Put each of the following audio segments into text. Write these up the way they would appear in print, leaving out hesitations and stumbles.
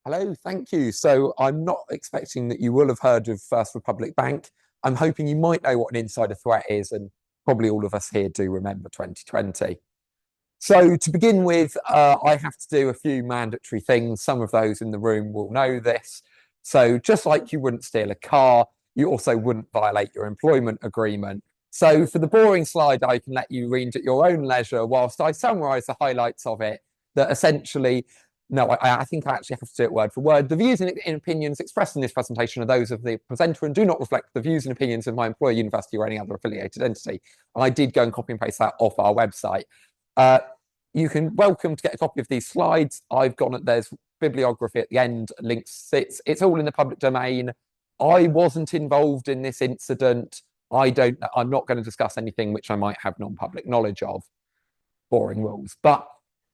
Hello, thank you. So I'm not expecting that you will have heard of First Republic Bank. I'm hoping you might know what an insider threat is, and probably all of us here do remember 2020. So to begin with, I have to do a few mandatory things. Some of those in the room will know this. So just like you wouldn't steal a car, you also wouldn't violate your employment agreement. So for the boring slide, I can let you read at your own leisure whilst I summarise the highlights of it. That essentially, no, I think I actually have to do it word for word. The views and opinions expressed in this presentation are those of the presenter and do not reflect the views and opinions of my employer, university, or any other affiliated entity. I did go and copy and paste that off our website. You can welcome to get a copy of these slides. I've gone at there's bibliography at the end, links. It's all in the public domain. I wasn't involved in this incident. I'm not going to discuss anything which I might have non-public knowledge of. Boring rules. But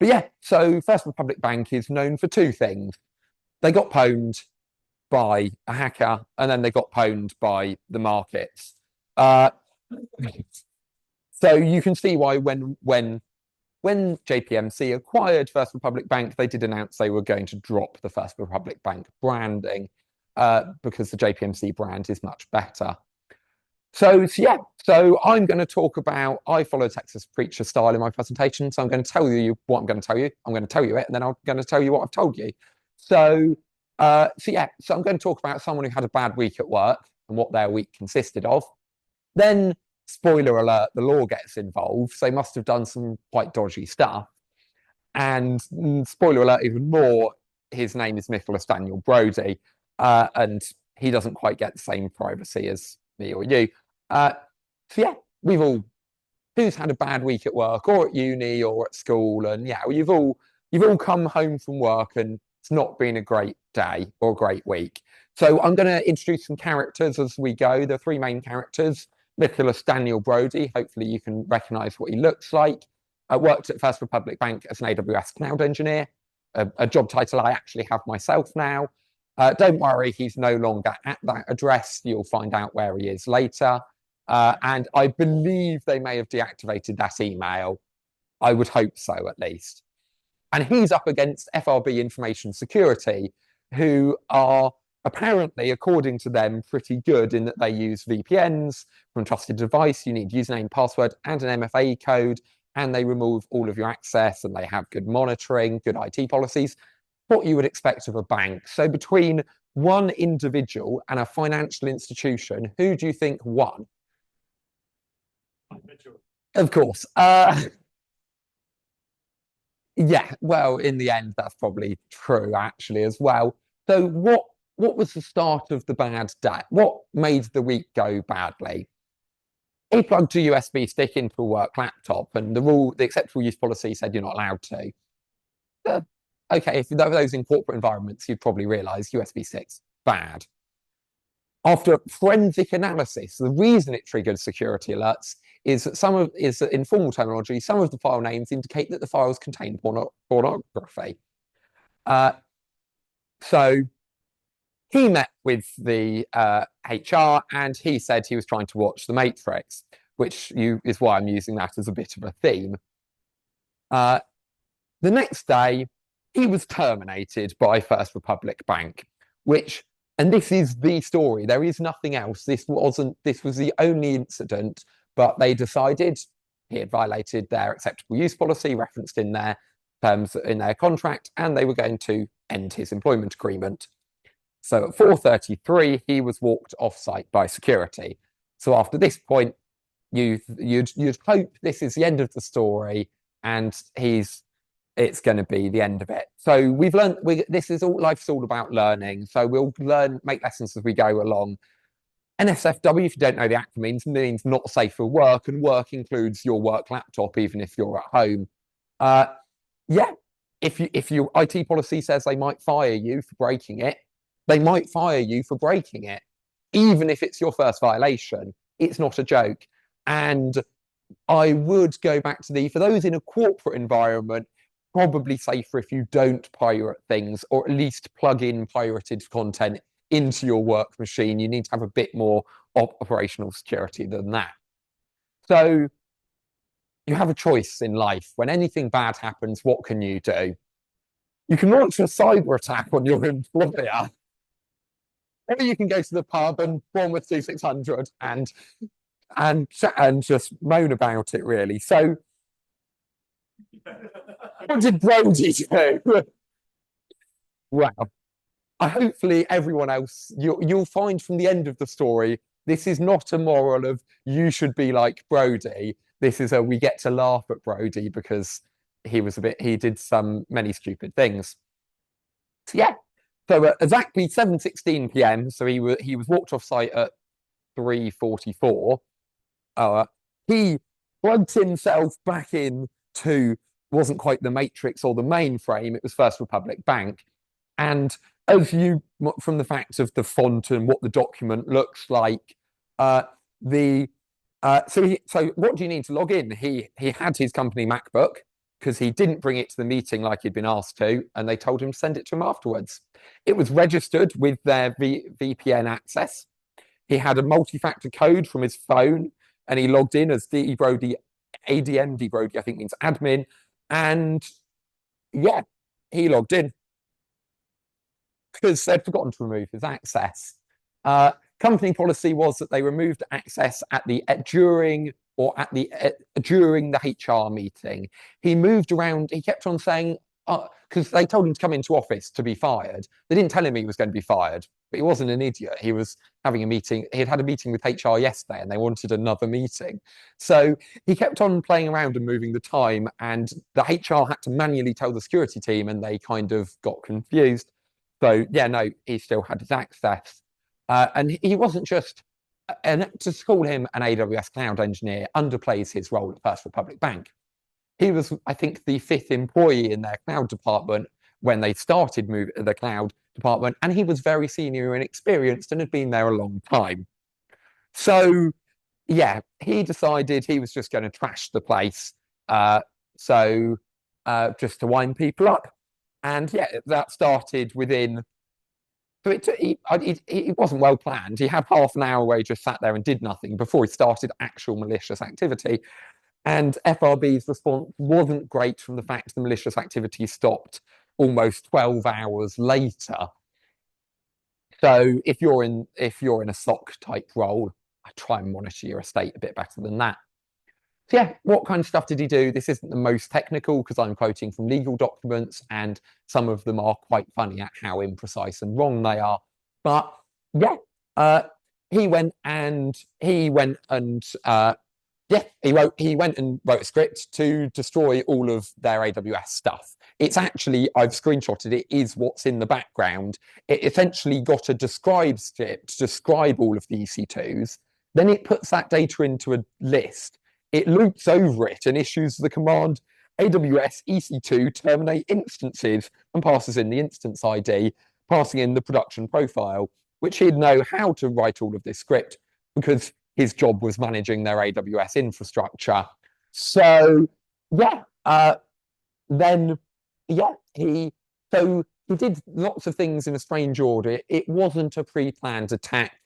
yeah, so First Republic Bank is known for two things. They got pwned by a hacker, and then they got pwned by the markets. So you can see why when JPMC acquired First Republic Bank, they did announce they were going to drop the First Republic Bank branding because the JPMC brand is much better. So I'm going to talk about, I follow Texas preacher style in my presentation. So I'm going to tell you what I'm going to tell you. I'm going to tell you it, and then I'm going to tell you what I've told you. So I'm going to talk about someone who had a bad week at work and what their week consisted of. Then, spoiler alert, the law gets involved. So they must have done some quite dodgy stuff. And spoiler alert, even more, his name is Nicholas Daniel Brody. And he doesn't quite get the same privacy as me or you. We've all, who's had a bad week at work or at uni or at school, and you've all come home from work and it's not been a great day or a great week. So I'm going to introduce some characters as we go. The three main characters. Nicholas Daniel Brody, hopefully you can recognize what he looks like. I worked at First Republic Bank as an AWS cloud engineer, a job title I actually have myself now. Don't worry, he's no longer at that address. You'll find out where he is later. And I believe they may have deactivated that email. I would hope so, at least. And he's up against FRB Information Security, who are apparently, according to them, pretty good in that they use VPNs from trusted device. You need username, password, and an MFA code, and they remove all of your access, and they have good monitoring, good IT policies. What you would expect of a bank. So between one individual and a financial institution, who do you think won? Of course. Well, in the end, that's probably true, actually, as well. So what was the start of the bad day? What made the week go badly? He plugged a USB stick into a work laptop, and the acceptable use policy said you're not allowed to. Okay, if those in corporate environments, you'd probably realize USB sticks, bad. After forensic analysis, the reason it triggered security alerts is that in formal terminology, some of the file names indicate that the files contain pornography. So he met with the HR and he said he was trying to watch The Matrix, which is why I'm using that as a bit of a theme. The next day, he was terminated by First Republic Bank, and this is the story. There is nothing else. This was the only incident, but they decided he had violated their acceptable use policy referenced in their terms in their contract, and they were going to end his employment agreement. So at 4:33, he was walked off-site by security. So after this point, you'd hope this is the end of the story, and it's going to be the end of it. So we've learned, this is all, life's all about learning. So we'll make lessons as we go along. NSFW, if you don't know the acronym, means not safe for work, and work includes your work laptop, even if you're at home. If your IT policy says they might fire you for breaking it, they might fire you for breaking it. Even if it's your first violation, it's not a joke. And I would go back to for those in a corporate environment, probably safer if you don't pirate things, or at least plug in pirated content into your work machine. You need to have a bit more operational security than that. So you have a choice in life. When anything bad happens, what can you do? You can launch a cyber attack on your employer, or you can go to the pub and Bournemouth 2600 and chat and just moan about it, really. So, what did Brody do? Well, hopefully everyone else, you'll find from the end of the story, this is not a moral of you should be like Brody. This is a we get to laugh at Brody because he did many stupid things. So yeah. So at exactly 7:16 p.m. So he was walked off site at 3:44. He plugged himself back in to wasn't quite the Matrix or the mainframe. It was First Republic Bank, and as you from the fact of the font and what the document looks like, so what do you need to log in? He had his company MacBook because he didn't bring it to the meeting like he'd been asked to, and they told him to send it to him afterwards. It was registered with their VPN access. He had a multi-factor code from his phone, and he logged in as D Brody, ADM D Brody, I think means admin, and yeah, he logged in because they'd forgotten to remove his access. Company policy was that they removed access during the HR meeting. He moved around. He kept on saying, because they told him to come into office to be fired. They didn't tell him he was going to be fired, but he wasn't an idiot. He was having a meeting. He had a meeting with HR yesterday, and they wanted another meeting. So he kept on playing around and moving the time, and the HR had to manually tell the security team, and they kind of got confused. So yeah, no, he still had his access. And he wasn't just, and to call him an AWS cloud engineer underplays his role at First Republic Bank. He was, I think, the 5th employee in their cloud department when they started the cloud department, and he was very senior and experienced and had been there a long time. So, yeah, he decided he was just going to trash the place. Just to wind people up. And yeah, that started within. So it wasn't well planned. He had half an hour where he just sat there and did nothing before he started actual malicious activity. And FRB's response wasn't great from the fact the malicious activity stopped almost 12 hours later. So if you're in a SOC type role, I try and monitor your estate a bit better than that. So yeah, what kind of stuff did he do? This isn't the most technical because I'm quoting from legal documents, and some of them are quite funny at how imprecise and wrong they are. But yeah, he went and wrote a script to destroy all of their AWS stuff. It's actually, I've screenshotted it, is what's in the background. It essentially got a describe script to describe all of the EC2s. Then it puts that data into a list. It loops over it and issues the command AWS EC2 terminate instances and passes in the instance ID, passing in the production profile, which he'd know how to write all of this script because his job was managing their AWS infrastructure. So yeah, he did lots of things in a strange order. It wasn't a pre-planned attack.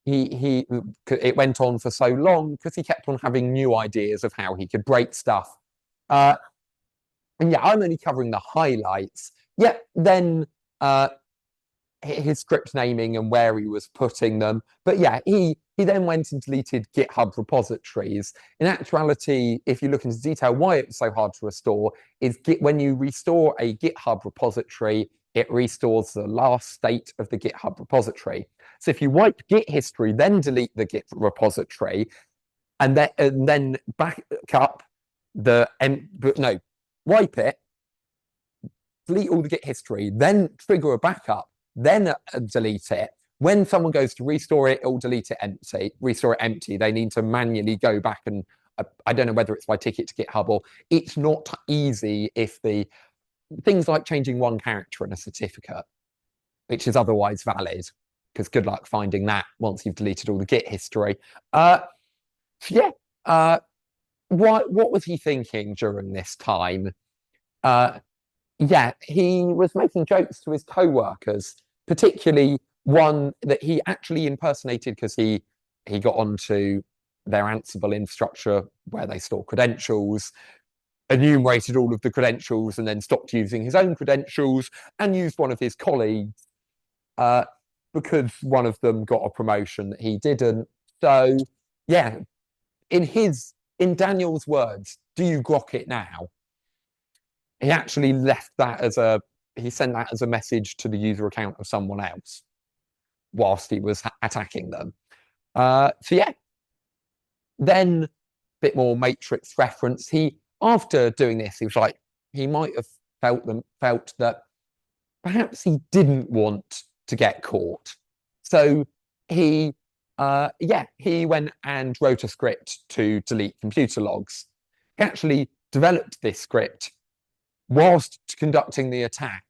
It went on for so long because he kept on having new ideas of how he could break stuff. And yeah, I'm only covering the highlights. Yeah, then his script naming and where he was putting them. But yeah, he then went and deleted GitHub repositories. In actuality, if you look into detail, why it was so hard to restore is when you restore a GitHub repository, it restores the last state of the GitHub repository. So if you wipe Git history, then delete the Git repository, and then back up wipe it, delete all the Git history, then trigger a backup, then delete it. When someone goes to restore it, it'll delete it empty, restore it empty. They need to manually go back and I don't know whether it's by ticket to GitHub or it's not easy if the things like changing one character in a certificate, which is otherwise valid, because good luck finding that once you've deleted all the Git history. What was he thinking during this time? He was making jokes to his co-workers, particularly one that he actually impersonated because he got onto their Ansible infrastructure where they store credentials. enumerated all of the credentials and then stopped using his own credentials and used one of his colleagues because one of them got a promotion that he didn't. So yeah, in Daniel's words, do you grok it now? He actually left that he sent that as a message to the user account of someone else whilst he was attacking them. So yeah, then a bit more Matrix reference. After doing this, he was like, he might have felt that perhaps he didn't want to get caught. So he went and wrote a script to delete computer logs. He actually developed this script whilst conducting the attack.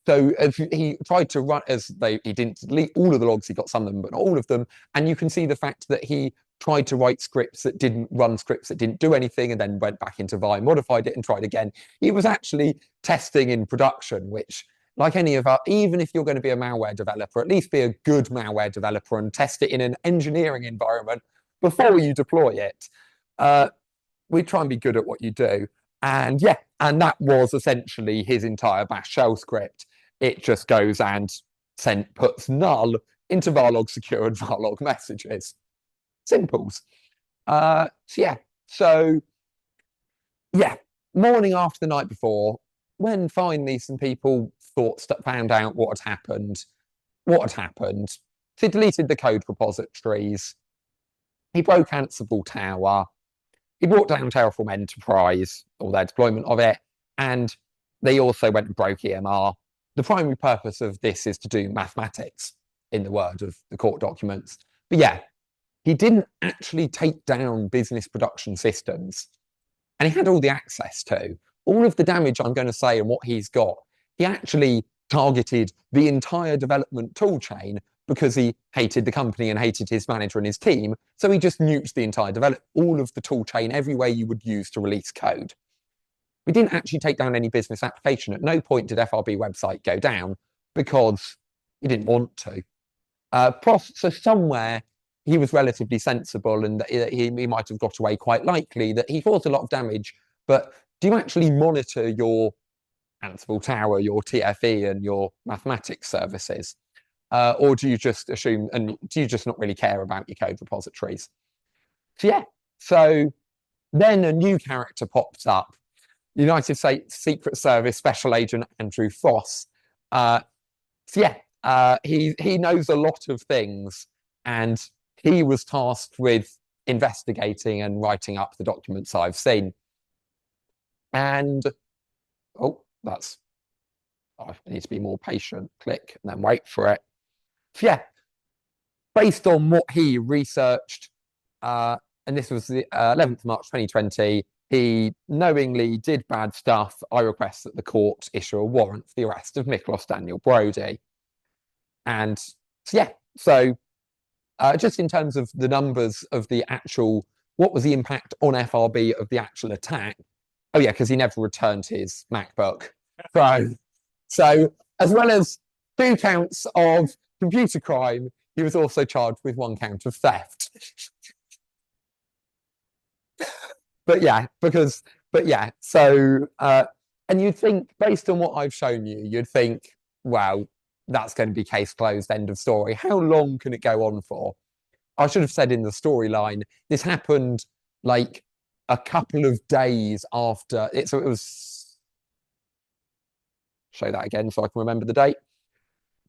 So he tried to run he didn't delete all of the logs, he got some of them, but not all of them. And you can see the fact that he tried to write scripts that didn't run scripts that didn't do anything and then went back into Vi, modified it and tried again. He was actually testing in production, which, like any of us, even if you're going to be a malware developer, at least be a good malware developer and test it in an engineering environment before you deploy it. We try and be good at what you do. And yeah, and that was essentially his entire bash shell script. It just goes and puts null into varlog secured varlog messages. Simples. So morning after the night before, when finally some people found out what had happened, so he deleted the code repositories, he broke Ansible Tower, he brought down Terraform Enterprise, or their deployment of it, and they also went and broke EMR. The primary purpose of this is to do mathematics, in the word of the court documents. But yeah, he didn't actually take down business production systems, and he had all the access to. All of the damage I'm going to say and what he's got, he actually targeted the entire development tool chain because he hated the company and hated his manager and his team. So he just nuked the entire all of the tool chain everywhere you would use to release code. We didn't actually take down any business application. At no point did FRB website go down because he didn't want to. So somewhere he was relatively sensible and he might have got away quite likely that he caused a lot of damage. But do you actually monitor your Ansible Tower, your TFE and your mathematics services? Or do you just assume, and do you just not really care about your code repositories? So yeah, so then a new character pops up, United States Secret Service Special Agent Andrew Foss. He knows a lot of things, and he was tasked with investigating and writing up the documents I've seen. And I need to be more patient. Click and then wait for it. So yeah, based on what he researched, and this was the 11th of March 2020, he knowingly did bad stuff. I request that the court issue a warrant for the arrest of Miklos Daniel Brody. And so just in terms of the numbers of the actual, what was the impact on FRB of the actual attack? Oh yeah, because he never returned his MacBook. So as well as 2 counts of computer crime, he was also charged with 1 count of theft. And you'd think, based on what I've shown you, you'd think, wow, that's going to be case closed, end of story. How long can it go on for? I should have said in the storyline, this happened like a couple of days after it. So it was, show that again so I can remember the date.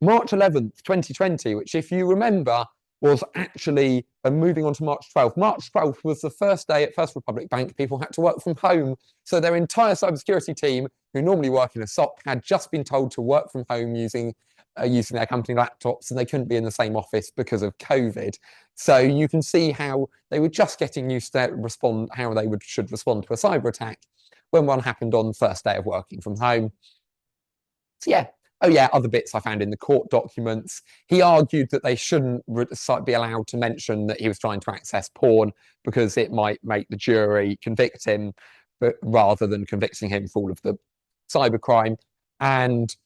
March 11th, 2020, which if you remember was actually, moving on to March 12th. March 12th was the first day at First Republic Bank people had to work from home. So their entire cybersecurity team, who normally work in a SOC, had just been told to work from home using their company laptops, and they couldn't be in the same office because of COVID. So you can see how they were just getting used to how they should respond to a cyber attack when one happened on the first day of working from home. So yeah. Oh yeah, other bits I found in the court documents. He argued that they shouldn't be allowed to mention that he was trying to access porn because it might make the jury convict him, but rather than convicting him for all of the cybercrime. And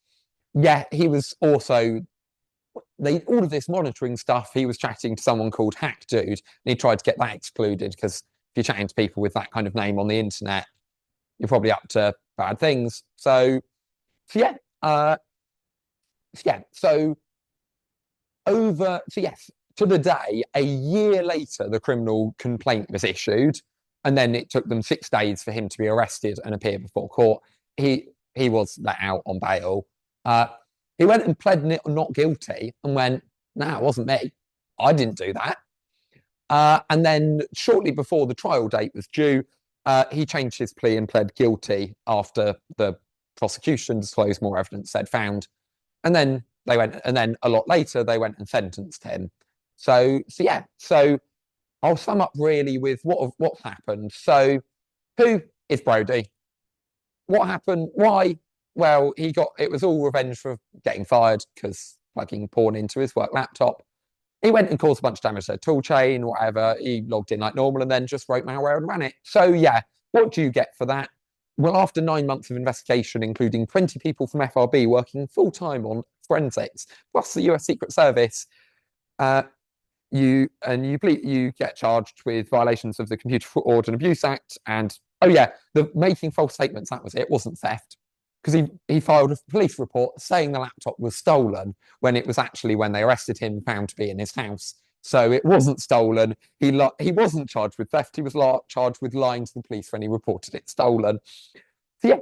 yeah, he was also, all of this monitoring stuff, he was chatting to someone called Hack Dude, and he tried to get that excluded because if you're chatting to people with that kind of name on the internet, you're probably up to bad things. So yeah, so yes, to the day, a year later, the criminal complaint was issued, and then it took them 6 days for him to be arrested and appear before court. He was let out on bail. He went and pled not guilty and went, "No, it wasn't me. I didn't do that." And then shortly before the trial date was due, he changed his plea and pled guilty after the prosecution disclosed more evidence they'd found. And then a lot later, they went and sentenced him. So yeah, so I'll sum up really with what's happened. So who is Brodie? What happened? Why? Well, it was all revenge for getting fired because plugging porn into his work laptop. He went and caused a bunch of damage to their tool chain, whatever. He logged in like normal and then just wrote malware and ran it. So yeah, what do you get for that? Well, after 9 months of investigation, including 20 people from FRB working full-time on forensics, plus the US Secret Service, you get charged with violations of the Computer Fraud and Abuse Act. And oh yeah, the making false statements, that was it. It wasn't theft, because he filed a police report saying the laptop was stolen when it was actually, when they arrested him, found to be in his house. So it wasn't stolen. He wasn't charged with theft. He was charged with lying to the police when he reported it stolen. So yeah,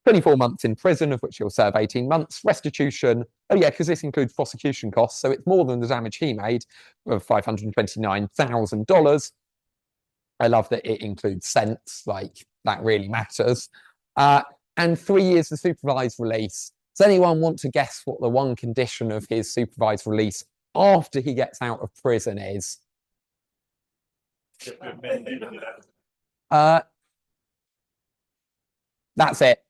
24 months in prison, of which he'll serve 18 months. Restitution, oh yeah, because this includes prosecution costs, so it's more than the damage he made of $529,000. I love that it includes cents, like that really matters. And 3 years of supervised release. Does anyone want to guess what the one condition of his supervised release after he gets out of prison is? That's it.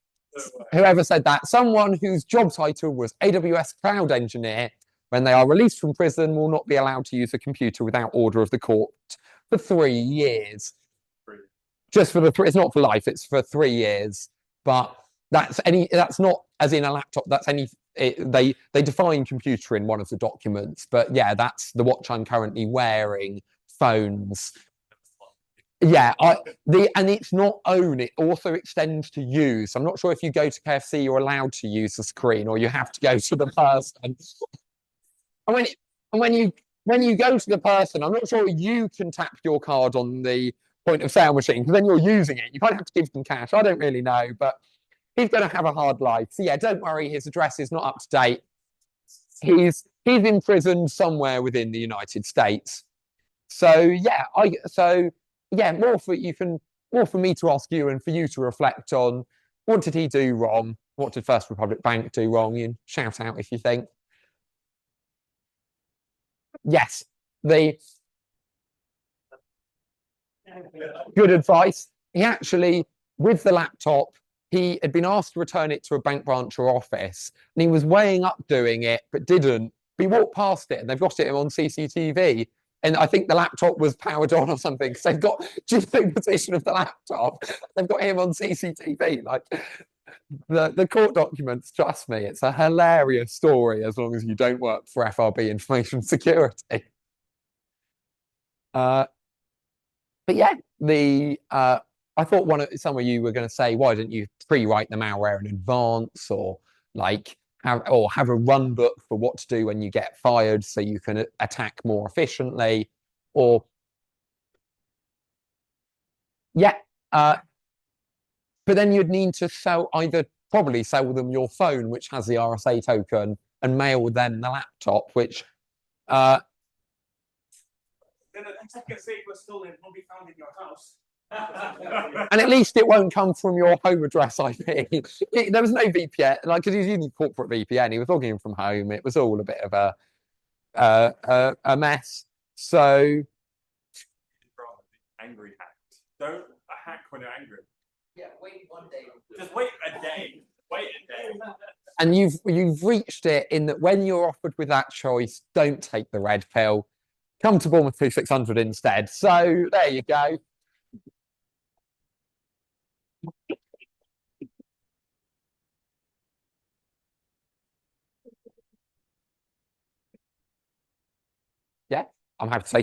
Whoever said that, someone whose job title was AWS Cloud Engineer, when they are released from prison, will not be allowed to use a computer without order of the court for 3 years. Just for it's not for life, it's for 3 years. But that's not as in a laptop, that's they define computer in one of the documents. But yeah, that's the watch I'm currently wearing, phones. Yeah, and it's not own, it also extends to use. I'm not sure if you go to KFC, you're allowed to use the screen, or you have to go to the person. And when you go to the person, I'm not sure you can tap your card on the point of sale machine, because then you're using it. You kind of have to give them cash. I don't really know, but he's going to have a hard life. So yeah, don't worry, his address is not up to date. He's imprisoned somewhere within the United States. So yeah, more for me to ask you and for you to reflect on, what did he do wrong? What did First Republic Bank do wrong? And shout out if you think. Yes, the good advice. He actually, with the laptop, he had been asked to return it to a bank branch or office, and he was weighing up doing it, but didn't. He walked past it, and they've got it on CCTV. And I think the laptop was powered on or something, because they've got just the position of the laptop. They've got him on CCTV. Like the court documents, trust me, it's a hilarious story as long as you don't work for FRB Information Security. But yeah, I thought some of you were going to say, why didn't you pre-write the malware in advance, or like have a run book for what to do when you get fired so you can attack more efficiently, or yeah, but then you'd need to probably sell them your phone, which has the RSA token, and mail them the laptop, which then the second safe was stolen, will be found in your house. And at least it won't come from your home address IP. There was no VPN, like, because he's using corporate VPN. He was logging in from home. It was all a bit of a mess. So, angry hacked. Don't hack when you're angry. Yeah, wait 1 day. Just wait a day. Wait a day. And you've reached it in that when you're offered with that choice, don't take the red pill. Come to Bournemouth 2600 instead. So there you go. Yeah, I'm happy to say